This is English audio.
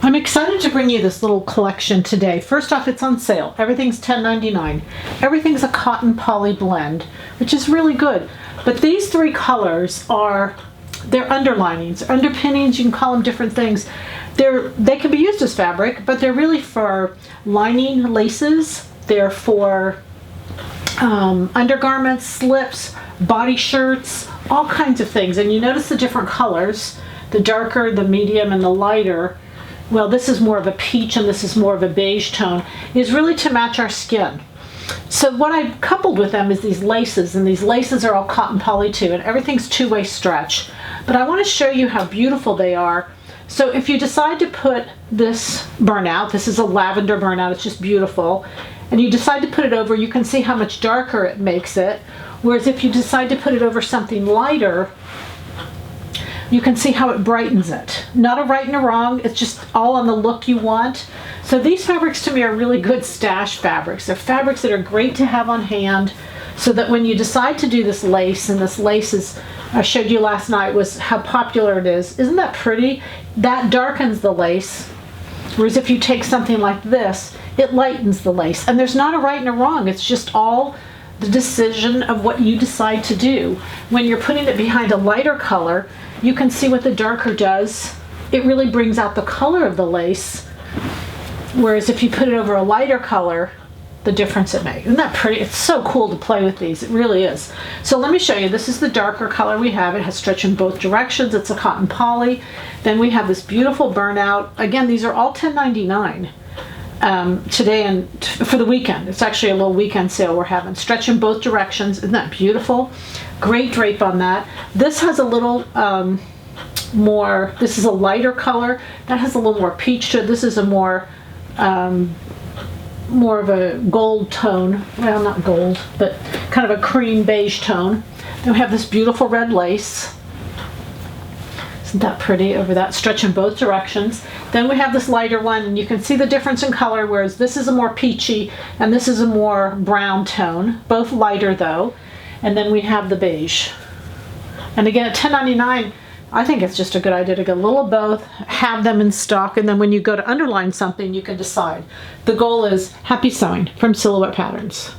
I'm excited to bring you this little collection today. First off, it's on sale. Everything's $10.99. Everything's a cotton poly blend, which is really good. But these three colors they're underlinings, underpinnings, you can call them different things. They can be used as fabric, but they're really for lining laces. They're for undergarments, slips, body shirts, all kinds of things. And you notice the different colors, the darker, the medium, and the lighter. Well, this is more of a peach and this is more of a beige tone, is really to match our skin. So what I've coupled with them is these laces, and these laces are all cotton poly too, and everything's two-way stretch. But I want to show you how beautiful they are. So if you decide to put this burnout, this is a lavender burnout, it's just beautiful, and you decide to put it over, you can see how much darker it makes it. Whereas if you decide to put it over something lighter, you can see how it brightens it. Not a right and a wrong, it's just all on the look you want. So these fabrics to me are really good stash fabrics. They're fabrics that are great to have on hand so that when you decide to do this lace, and this lace is, I showed you last night, was how popular it is. Isn't that pretty? That darkens the lace. Whereas if you take something like this, it lightens the lace. And there's not a right and a wrong, it's just all the decision of what you decide to do. When you're putting it behind a lighter color, you can see what the darker does. It really brings out the color of the lace. Whereas if you put it over a lighter color, the difference it makes. Isn't that pretty? It's so cool to play with these. It really is. So let me show you. This is the darker color we have. It has stretch in both directions. It's a cotton poly. Then we have this beautiful burnout. Again, these are all $10.99 today and for the weekend. It's actually a little weekend sale we're having. Stretch in both directions. Isn't that beautiful? Great drape on that. This has a little more, this is a lighter color. That has a little more peach to it. This is a more of a gold tone. Well, not gold, but kind of a cream beige tone. Then we have this beautiful red lace. Isn't that pretty over that? Stretch in both directions. Then we have this lighter one, and you can see the difference in color, whereas this is a more peachy and this is a more brown tone. Both lighter though. And then we have the beige. And again, at $10.99, I think it's just a good idea to get a little of both, have them in stock, and then when you go to underline something, you can decide. The goal is happy sewing from Silhouette Patterns.